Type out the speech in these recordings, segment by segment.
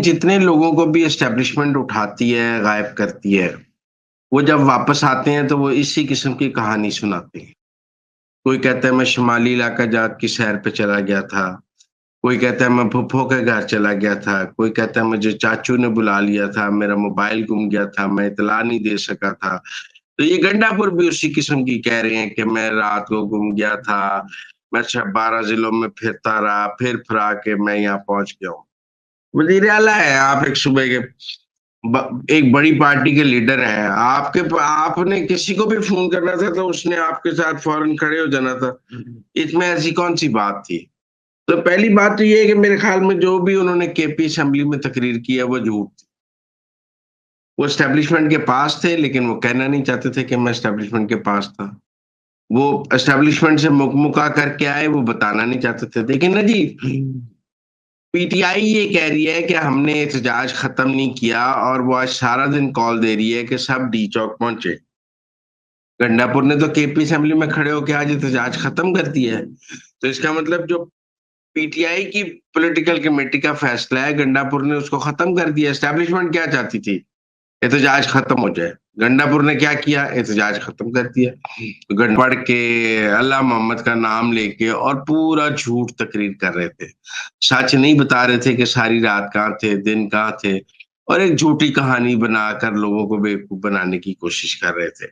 جتنے لوگوں کو بھی اسٹیبلشمنٹ اٹھاتی ہے غائب کرتی ہے، وہ جب واپس آتے ہیں تو وہ اسی قسم کی کہانی سناتے ہیں۔ کوئی کہتا ہے میں شمالی علاقہ جات کی سیر پہ چلا گیا تھا، کوئی کہتا ہے میں پھپھو کے گھر چلا گیا تھا، کوئی کہتا ہے مجھے چاچو نے بلا لیا تھا، میرا موبائل گم گیا تھا، میں اطلاع نہیں دے سکا تھا۔ تو یہ گنڈا پور بھی اسی قسم کی کہہ رہے ہیں کہ میں رات کو گم گیا تھا، میں 12 ضلعوں میں پھرتا رہا، پھر پھرا کے میں یہاں پہنچ گیا ہوں۔ وزیر اعلیٰ ہے آپ، ایک صوبے کے ایک بڑی پارٹی کے لیڈر ہیں، آپ نے کسی کو بھی فون کرنا تھا تو اس نے آپ کے ساتھ فوراً کھڑے ہو جانا تھا۔ اس میں ایسی کون سی بات تھی؟ تو پہلی بات تو یہ ہے کہ میرے خیال میں جو بھی انہوں نے کے پی اسمبلی میں تقریر کی ہے وہ جھوٹ تھی۔ وہ اسٹیبلشمنٹ کے پاس تھے لیکن وہ کہنا نہیں چاہتے تھے کہ میں اسٹیبلشمنٹ کے پاس تھا۔ وہ اسٹیبلشمنٹ سے مکمکا کر کے آئے، وہ بتانا نہیں چاہتے تھے۔ دیکھیں نا جی، پی ٹی آئی یہ کہہ رہی ہے کہ ہم نے احتجاج ختم نہیں کیا، اور وہ آج سارا دن کال دے رہی ہے کہ سب ڈی چوک پہنچے۔ گنڈا پور نے تو کے پی اسمبلی میں کھڑے ہو کے آج احتجاج ختم کر دیا ہے۔ تو اس کا مطلب جو پی ٹی آئی کی پولیٹیکل کمیٹی کا فیصلہ ہے، گنڈا پور نے اس کو ختم کر دیا۔ اسٹیبلشمنٹ کیا چاہتی تھی؟ احتجاج ختم ہو جائے۔ گنڈا پور نے کیا کیا؟ احتجاج ختم کر دیا۔ گنڈا پڑھ کے اللہ محمد کا نام لے کے اور پورا جھوٹ تقریر کر رہے تھے، سچ نہیں بتا رہے تھے کہ ساری رات کہاں تھے، دن کہاں تھے، اور ایک جھوٹی کہانی بنا کر لوگوں کو بیوقوف بنانے کی کوشش کر رہے تھے۔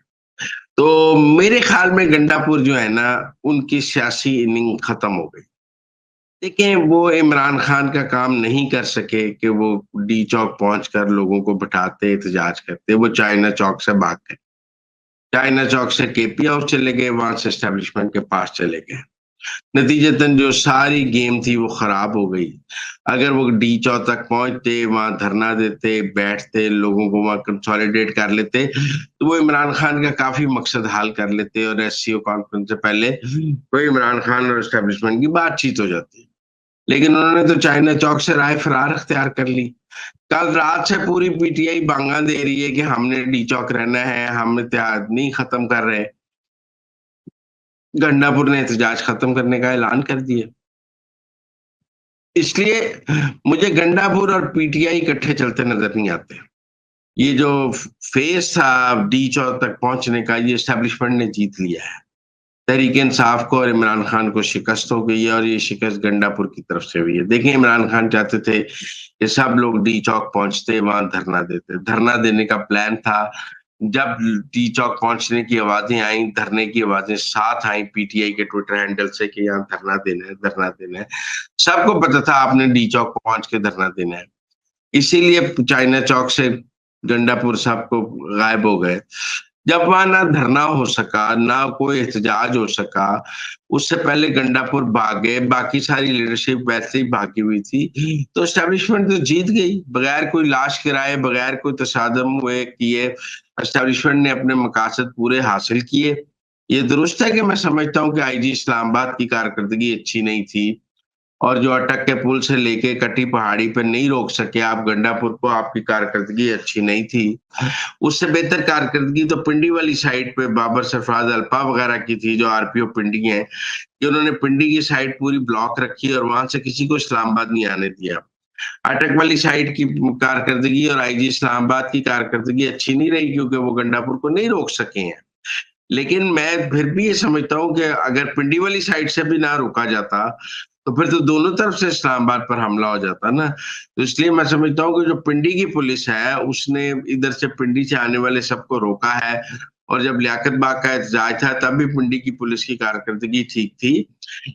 تو میرے خیال میں گنڈا پور جو ہے نا، ان کی سیاسی اننگ ختم ہو گئی۔ دیکھیں، وہ عمران خان کا کام نہیں کر سکے کہ وہ ڈی چوک پہنچ کر لوگوں کو بٹھاتے، احتجاج کرتے۔ وہ چائنا چوک سے بھاگ گئے، چائنا چوک سے کے پی ہاؤس چلے گئے، وہاں سے اسٹیبلشمنٹ کے پاس چلے گئے۔ نتیجتاً جو ساری گیم تھی وہ خراب ہو گئی۔ اگر وہ ڈی چوک تک پہنچتے، وہاں دھرنا دیتے، بیٹھتے، لوگوں کو وہاں کنسولیڈیٹ کر لیتے، تو وہ عمران خان کا کافی مقصد حل کر لیتے، اور ایس سی او کانفرنس سے پہلے کوئی عمران خان اور اسٹیبلشمنٹ کی بات چیت ہو جاتی۔ لیکن انہوں نے تو چائنا چوک سے رائے فرار اختیار کر لی۔ کل رات سے پوری پی ٹی آئی بانگا دے رہی ہے کہ ہم نے ڈی چوک رہنا ہے، ہم اتحاد نہیں ختم کر رہے۔ گنڈا پور نے احتجاج ختم کرنے کا اعلان کر دیا۔ اس لیے مجھے گنڈا پور اور پی ٹی آئی اکٹھے چلتے نظر نہیں آتے۔ یہ جو فیس تھا ڈی چوک تک پہنچنے کا، یہ اسٹیبلشمنٹ نے جیت لیا ہے۔ تحریک انصاف کو اور عمران خان کو شکست ہو گئی ہے، اور یہ شکست گنڈا پور کی طرف سے ہوئی ہے۔ دیکھیں، عمران خان چاہتے تھے کہ سب لوگ ڈی چوک پہنچتے، وہاں دھرنا دیتے۔ دھرنا دینے کا پلان تھا۔ جب ڈی چوک پہنچنے کی آوازیں آئیں، دھرنے کی آوازیں ساتھ آئیں پی ٹی آئی کے ٹویٹر ہینڈل سے کہ یہاں دھرنا دینا ہے، دھرنا دینا ہے، سب کو پتا تھا آپ نے ڈی چوک پہنچ کے دھرنا دینا ہے۔ اسی لیے چائنا چوک سے گنڈا پور سب کو غائب ہو گئے۔ جب وہاں نہ دھرنا ہو سکا، نہ کوئی احتجاج ہو سکا، اس سے پہلے گنڈا پور بھاگے، باقی ساری لیڈرشپ ویسے ہی بھاگی ہوئی تھی، تو اسٹیبلشمنٹ تو جیت گئی بغیر کوئی لاش گرائے، بغیر کوئی تصادم ہوئے کیے۔ اسٹیبلشمنٹ نے اپنے مقاصد پورے حاصل کیے۔ یہ درست ہے کہ میں سمجھتا ہوں کہ آئی جی اسلام آباد کی کارکردگی اچھی نہیں تھی، اور جو اٹک کے پل سے لے کے کٹی پہاڑی پہ نہیں روک سکے آپ گنڈا پور کو، آپ کی کارکردگی اچھی نہیں تھی۔ اس سے بہتر کارکردگی تو پنڈی والی سائٹ پہ بابر سرفراز الپا وغیرہ کی تھی، جو آر پی او پنڈی ہیں، کہ انہوں نے پنڈی کی سائٹ پوری بلاک رکھی اور وہاں سے کسی کو اسلام آباد نہیں آنے دیا۔ اٹک والی سائٹ کی کارکردگی اور آئی جی اسلام آباد کی کارکردگی اچھی نہیں رہی، کیونکہ وہ گنڈا پور کو نہیں روک سکے ہیں۔ لیکن میں پھر بھی یہ سمجھتا ہوں کہ اگر پنڈی والی سائٹ سے بھی نہ روکا جاتا تو پھر تو دونوں طرف سے اسلام آباد پر حملہ ہو جاتا نا۔ تو اس لیے میں سمجھتا ہوں کہ جو پنڈی کی پولیس ہے، اس نے ادھر سے پنڈی سے آنے والے سب کو روکا ہے، اور جب لیاقت باغ کا احتجاج تھا تب بھی پنڈی کی پولیس کی کارکردگی ٹھیک تھی۔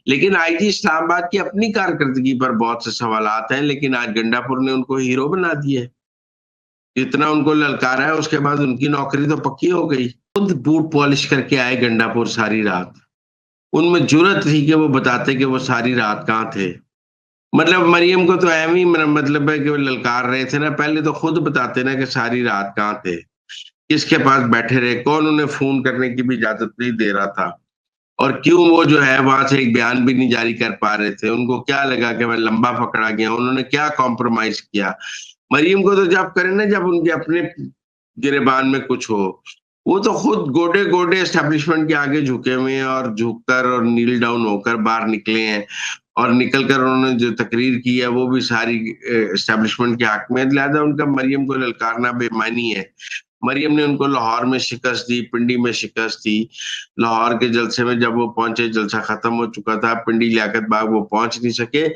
لیکن آئی جی اسلام آباد کی اپنی کارکردگی پر بہت سے سوالات ہیں، لیکن آج گنڈا پور نے ان کو ہیرو بنا دیا ہے۔ جتنا ان کو للکارا ہے، اس کے بعد ان کی نوکری تو پکی ہو گئی۔ خود بوٹ پالش کر کے آئے گنڈا پور ساری رات، ان میں جرت تھی کہ وہ بتاتے کہ وہ ساری رات کہاں تھے۔ مطلب مریم کو تو اہم ہی مطلب ہے کہ وہ للکار رہے تھے نا، پہلے تو خود بتاتے نا کہ ساری رات کہاں تھے، کس کے پاس بیٹھے رہے، کون انہیں فون کرنے کی بھی اجازت نہیں دے رہا تھا، اور کیوں وہ جو ہے وہاں سے ایک بیان بھی نہیں جاری کر پا رہے تھے۔ ان کو کیا لگا کہ میں لمبا پکڑا گیا، انہوں نے کیا کمپرومائز کیا۔ مریم کو تو جب کرے نا، جب ان کے اپنے گریبان میں کچھ ہو، وہ تو خود گوڈے گوڈے اسٹیبلشمنٹ کے آگے جھکے ہوئے ہیں، اور جھک کر اور نیل ڈاؤن ہو کر باہر نکلے ہیں، اور نکل کر انہوں نے جو تقریر کی ہے وہ بھی ساری اسٹیبلشمنٹ کے حق میں، لہذا ان کا مریم کو للکارنا بے معنی ہے۔ مریم نے ان کو لاہور میں شکست دی، پنڈی میں شکست دی۔ لاہور کے جلسے میں جب وہ پہنچے، جلسہ ختم ہو چکا تھا، پنڈی لیاقت باغ وہ پہنچ نہیں سکے۔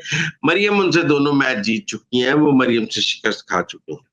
مریم ان سے دونوں میچ جیت چکی ہیں، وہ مریم سے شکست کھا چکے ہیں۔